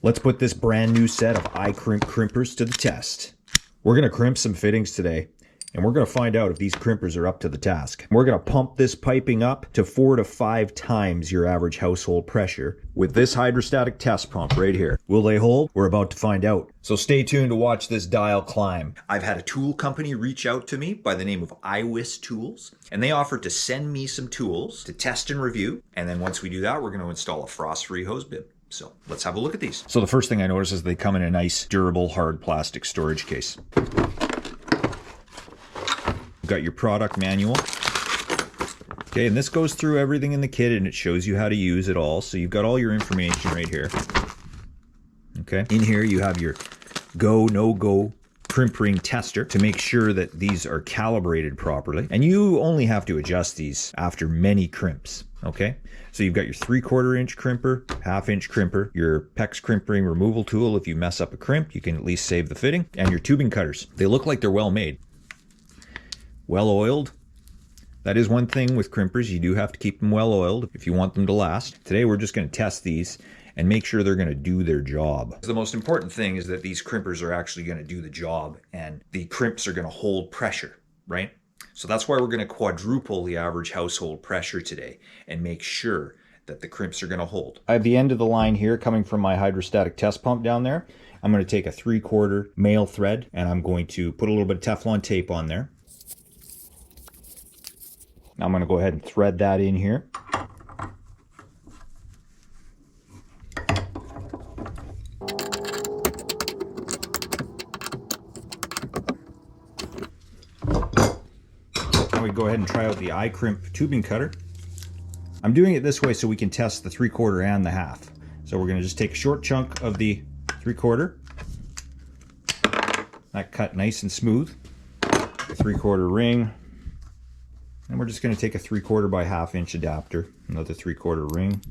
Let's put this brand new set of Icrimp crimpers to the test. We're going to crimp some fittings today, and we're going to find out if these crimpers are up to the task. We're going to pump this piping up to 4 to 5 times your average household pressure with this hydrostatic test pump right here. Will they hold? We're about to find out. So stay tuned to watch this dial climb. I've had a tool company reach out to me by the name of Iwiss Tools, and they offered to send me some tools to test and review. And then once we do that, we're going to install a frost-free hose bib. So let's have a look at these. So the first thing I notice is they come in a nice, durable, hard plastic storage case. You've got your product manual. Okay, and this goes through everything in the kit and it shows you how to use it all. So you've got all your information right here. Okay, in here you have your go, no-go crimp ring tester to make sure that these are calibrated properly. And you only have to adjust these after many crimps. Okay, so you've got your 3/4 inch crimper, 1/2 inch crimper, your PEX crimp ring removal tool. If you mess up a crimp, you can at least save the fitting, and your tubing cutters. They look like they're well made. Well oiled. That is one thing with crimpers, you do have to keep them well oiled if you want them to last. Today we're just going to test these and make sure they're going to do their job. The most important thing is that these crimpers are actually going to do the job and the crimps are going to hold pressure, right? So that's why we're going to quadruple the average household pressure today and make sure that the crimps are going to hold. I have the end of the line here coming from my hydrostatic test pump down there. I'm going to take a 3/4 male thread and I'm going to put a little bit of Teflon tape on there. Now I'm going to go ahead and thread that in here. Now we go ahead and try out the Icrimp tubing cutter. I'm doing it this way so we can test the 3/4 and the 1/2. So we're going to just take a short chunk of the 3/4. That cut nice and smooth. The 3/4 ring. And we're just going to take a 3/4 by 1/2 inch adapter, another 3/4 ring.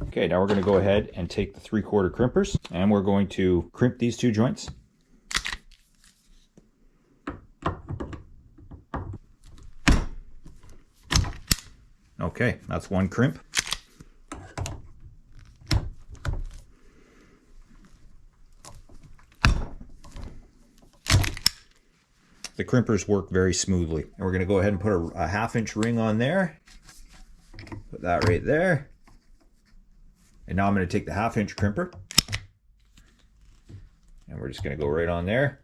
Okay, now we're going to go ahead and take the 3/4 crimpers and we're going to crimp these 2 joints. Okay, that's one crimp. The crimpers work very smoothly. And we're going to go ahead and put a 1/2 inch ring on there. Put that right there. And now I'm going to take the 1/2 inch crimper. And we're just going to go right on there.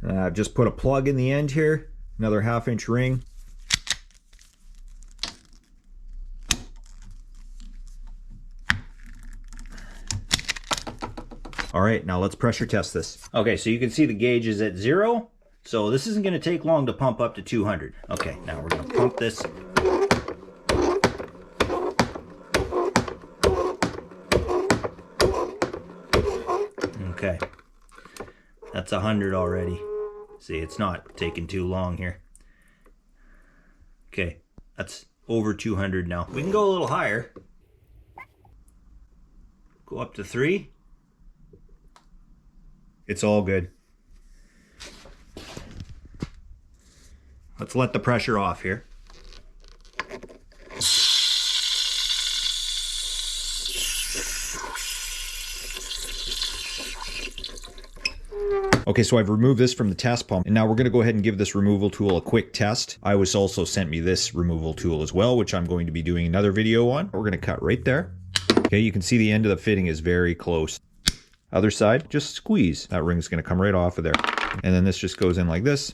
And I've just put a plug in the end here. Another 1/2 inch ring. All right, now let's pressure test this. Okay, so you can see the gauge is at 0. So this isn't going to take long to pump up to 200. Okay, now we're going to pump this. Okay, that's 100 already. See, it's not taking too long here. Okay, that's over 200 now. We can go a little higher. Go up to 3. It's all good. Let's let the pressure off here. Okay, so I've removed this from the test pump, and now we're going to go ahead and give this removal tool a quick test. Iwiss also sent me this removal tool as well, which I'm going to be doing another video on. We're going to cut right there. Okay, you can see the end of the fitting is very close. Other side, just squeeze. That ring's going to come right off of there. And then this just goes in like this.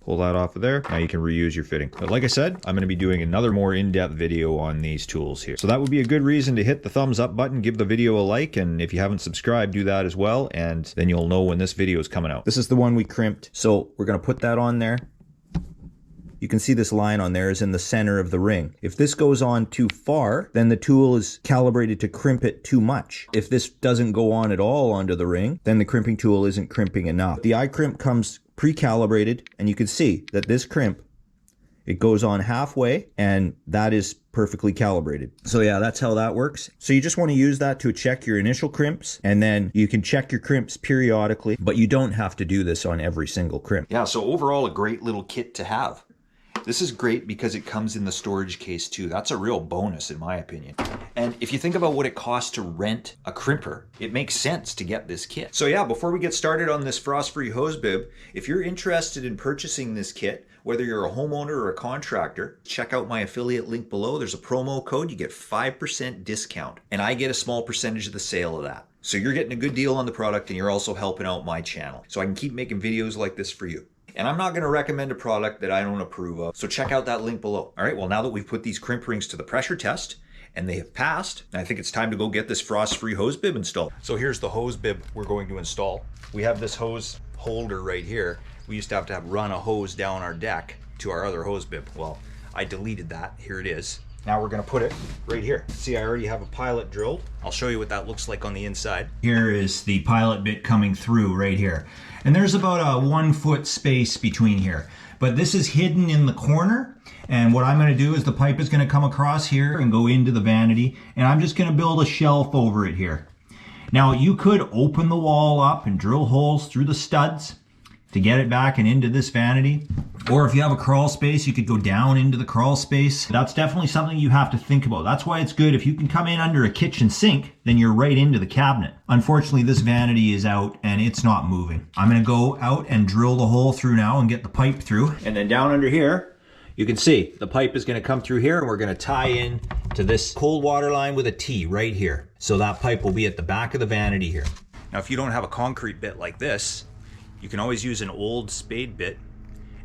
Pull that off of there. Now you can reuse your fitting. But like I said, I'm going to be doing another more in-depth video on these tools here. So that would be a good reason to hit the thumbs up button, give the video a like, and if you haven't subscribed, do that as well, and then you'll know when this video is coming out. This is the one we crimped. So we're going to put that on there. You can see this line on there is in the center of the ring. If this goes on too far, then the tool is calibrated to crimp it too much. If this doesn't go on at all onto the ring, then the crimping tool isn't crimping enough. The Icrimp comes pre-calibrated, and you can see that this crimp It goes on halfway, and that is perfectly calibrated. So yeah, that's how that works. So you just want to use that to check your initial crimps, and then you can check your crimps periodically, but you don't have to do this on every single crimp. Yeah, so overall a great little kit to have. This is great because it comes in the storage case too. That's a real bonus in my opinion. And if you think about what it costs to rent a crimper, it makes sense to get this kit. So yeah, before we get started on this frost-free hose bib, if you're interested in purchasing this kit, whether you're a homeowner or a contractor, check out my affiliate link below. There's a promo code, you get 5% discount, and I get a small percentage of the sale of that. So you're getting a good deal on the product, and you're also helping out my channel, so I can keep making videos like this for you. And I'm not going to recommend a product that I don't approve of, so check out that link below. All right, well, now that we've put these crimp rings to the pressure test, and they have passed, I think it's time to go get this frost-free hose bib installed. So here's the hose bib we're going to install. We have this hose holder right here. We used to have run a hose down our deck to our other hose bib. Well, I deleted that. Here it is. Now we're gonna put it right here. See, I already have a pilot drilled. I'll show you what that looks like on the inside. Here is the pilot bit coming through right here. And there's about a 1 foot space between here. But this is hidden in the corner. And what I'm gonna do is the pipe is gonna come across here and go into the vanity. And I'm just gonna build a shelf over it here. Now you could open the wall up and drill holes through the studs to get it back and into this vanity. Or if you have a crawl space, you could go down into the crawl space. That's definitely something you have to think about. That's why it's good if you can come in under a kitchen sink, then you're right into the cabinet. Unfortunately, this vanity is out and it's not moving. I'm gonna go out and drill the hole through now and get the pipe through. And then down under here, you can see the pipe is gonna come through here, and we're gonna tie in to this cold water line with a T right here. So that pipe will be at the back of the vanity here. Now, if you don't have a concrete bit like this, you can always use an old spade bit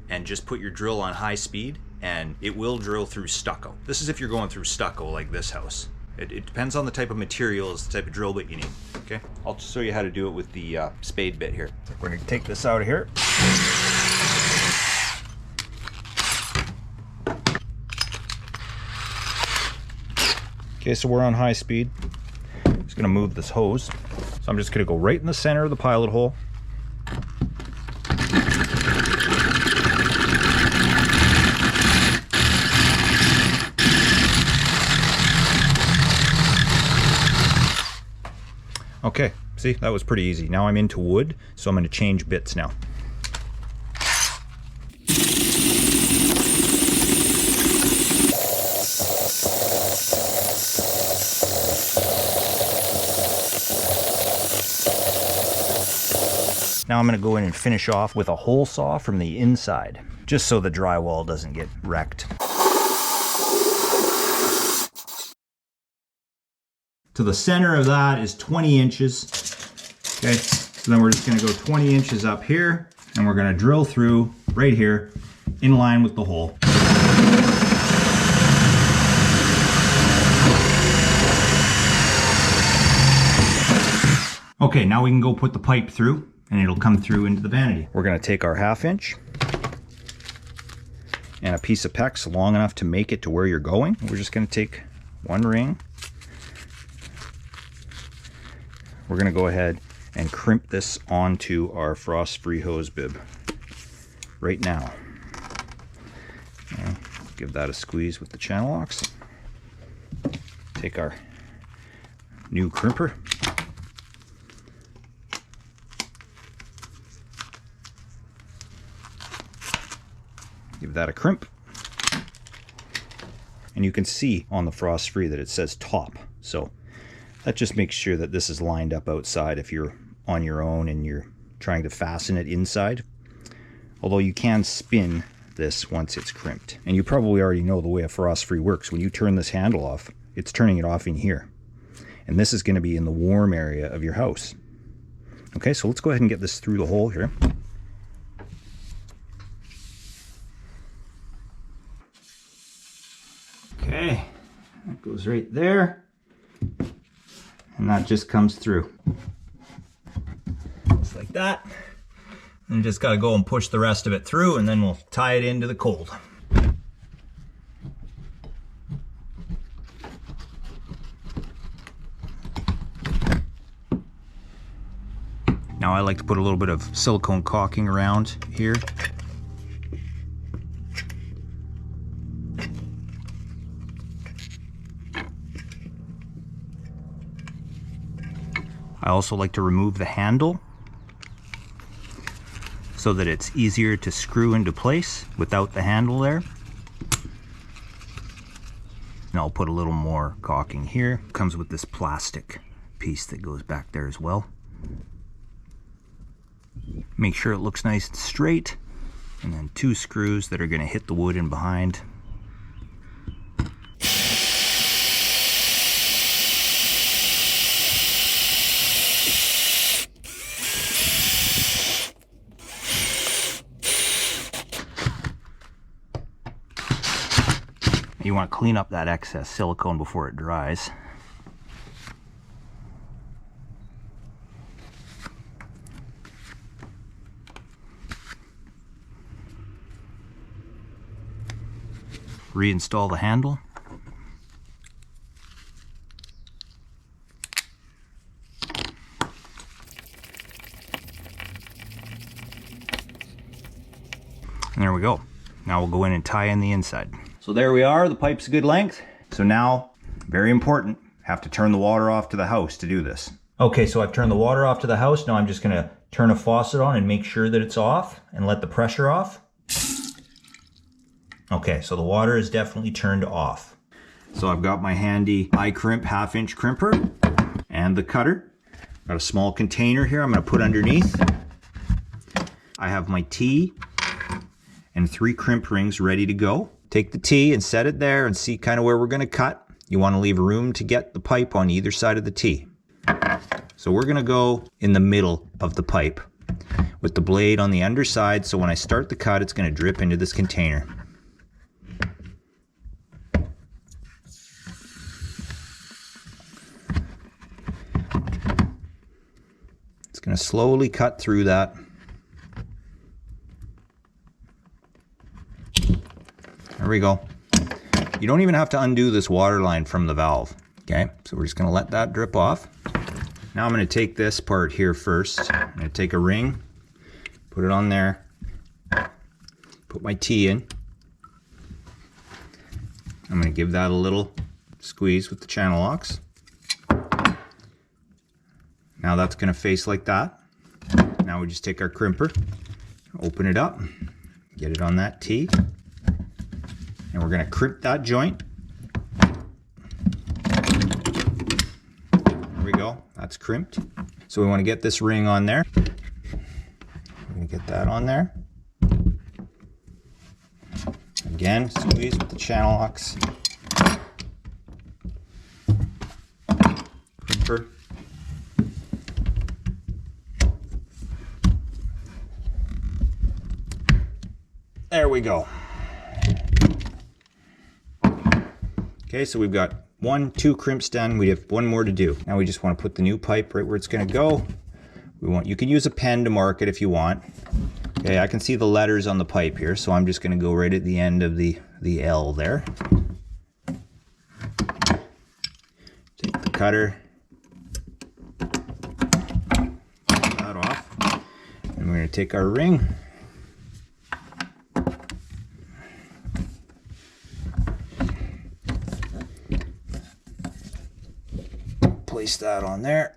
and just put your drill on high speed, and it will drill through stucco. This is if you're going through stucco like this house. It depends on the type of materials, the type of drill bit you need, okay? I'll just show you how to do it with the spade bit here. We're gonna take this out of here. Okay, so we're on high speed. Just gonna move this hose. So I'm just gonna go right in the center of the pilot hole. Okay, see, that was pretty easy. Now I'm into wood, so I'm going to change bits now. Now I'm going to go in and finish off with a hole saw from the inside, just so the drywall doesn't get wrecked. So the center of that is 20 inches. Okay, so then we're just gonna go 20 inches up here, and we're gonna drill through right here in line with the hole. Okay, now we can go put the pipe through, and it'll come through into the vanity. We're gonna take our 1/2 inch and a piece of PEX long enough to make it to where you're going. We're just gonna take one ring. We're gonna go ahead and crimp this onto our frost-free hose bib right now. Okay, give that a squeeze with the channel locks. Take our new crimper. Give that a crimp. And you can see on the frost-free that it says top. So that just makes sure that this is lined up outside if you're on your own and you're trying to fasten it inside. Although you can spin this once it's crimped. And you probably already know the way a frost-free works. When you turn this handle off, it's turning it off in here. And this is going to be in the warm area of your house. Okay, so let's go ahead and get this through the hole here. Okay, that goes right there. And that just comes through. Just like that. And you just got to go and push the rest of it through, and then we'll tie it into the cold. Now I like to put a little bit of silicone caulking around here. also like to remove the handle so that it's easier to screw into place without the handle there. And I'll put a little more caulking here. Comes with this plastic piece that goes back there as well. Make sure it looks nice and straight, and then 2 screws that are going to hit the wood in behind. You want to clean up that excess silicone before it dries. Reinstall the handle. And there we go. Now we'll go in and tie in the inside. So there we are, the pipe's a good length. So now, very important, have to turn the water off to the house to do this. Okay, so I've turned the water off to the house. Now I'm just gonna turn a faucet on and make sure that it's off and let the pressure off. Okay, so the water is definitely turned off. So I've got my handy Icrimp 1/2-inch crimper and the cutter. Got a small container here I'm gonna put underneath. I have my T and 3 crimp rings ready to go. Take the T and set it there and see kind of where we're going to cut. You want to leave room to get the pipe on either side of the T. So we're going to go in the middle of the pipe with the blade on the underside, so when I start the cut it's going to drip into this container. It's going to slowly cut through that. There we go. You don't even have to undo this water line from the valve. Okay, so we're just gonna let that drip off. Now I'm gonna take this part here first. I'm gonna take a ring, put it on there, put my T in. I'm gonna give that a little squeeze with the channel locks. Now that's gonna face like that. Now we just take our crimper, open it up, get it on that T. And we're going to crimp that joint. There we go, that's crimped. So we want to get this ring on there. We're going to get that on there. Again, squeeze with the channel locks. Crimper. There we go. Okay, so we've got 2 crimps done. We have 1 more to do. Now we just want to put the new pipe right where it's going to go. You can use a pen to mark it if you want. Okay, I can see the letters on the pipe here, so I'm just going to go right at the end of the L there. Take the cutter, take that off, and we're going to take our ring. Place that on there.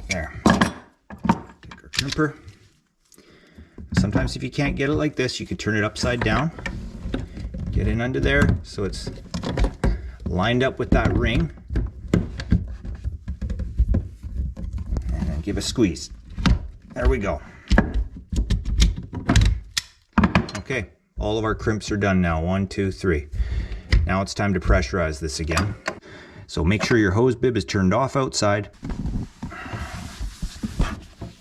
There. Take our crimper. Sometimes if you can't get it like this, you can turn it upside down. Get in under there so it's lined up with that ring. And then give a squeeze. There we go. Okay, all of our crimps are done now. 1, 2, 3. Now it's time to pressurize this again. So make sure your hose bib is turned off outside.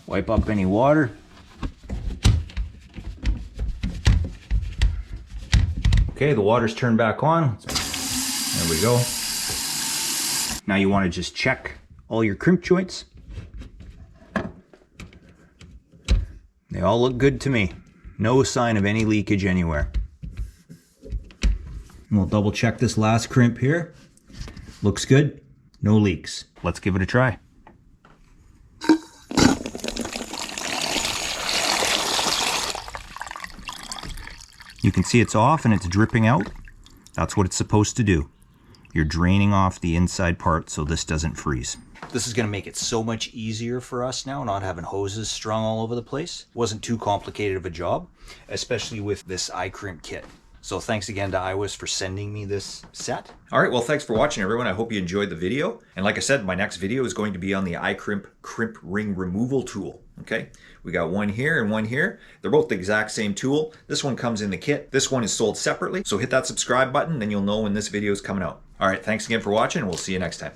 Wipe up any water. Okay, the water's turned back on. There we go. Now you want to just check all your crimp joints. They all look good to me. No sign of any leakage anywhere. And we'll double check this last crimp here. Looks good, no leaks. Let's give it a try. You can see it's off and it's dripping out. That's what it's supposed to do. You're draining off the inside part so this doesn't freeze. This is going to make it so much easier for us now, not having hoses strung all over the place. Wasn't too complicated of a job, especially with this Icrimp kit. So thanks again to Iwiss for sending me this set. All right, well, thanks for watching, everyone. I hope you enjoyed the video. And like I said, my next video is going to be on the Icrimp crimp ring removal tool. Okay, we got one here and one here. They're both the exact same tool. This one comes in the kit. This one is sold separately. So hit that subscribe button, then you'll know when this video is coming out. All right, thanks again for watching, and we'll see you next time.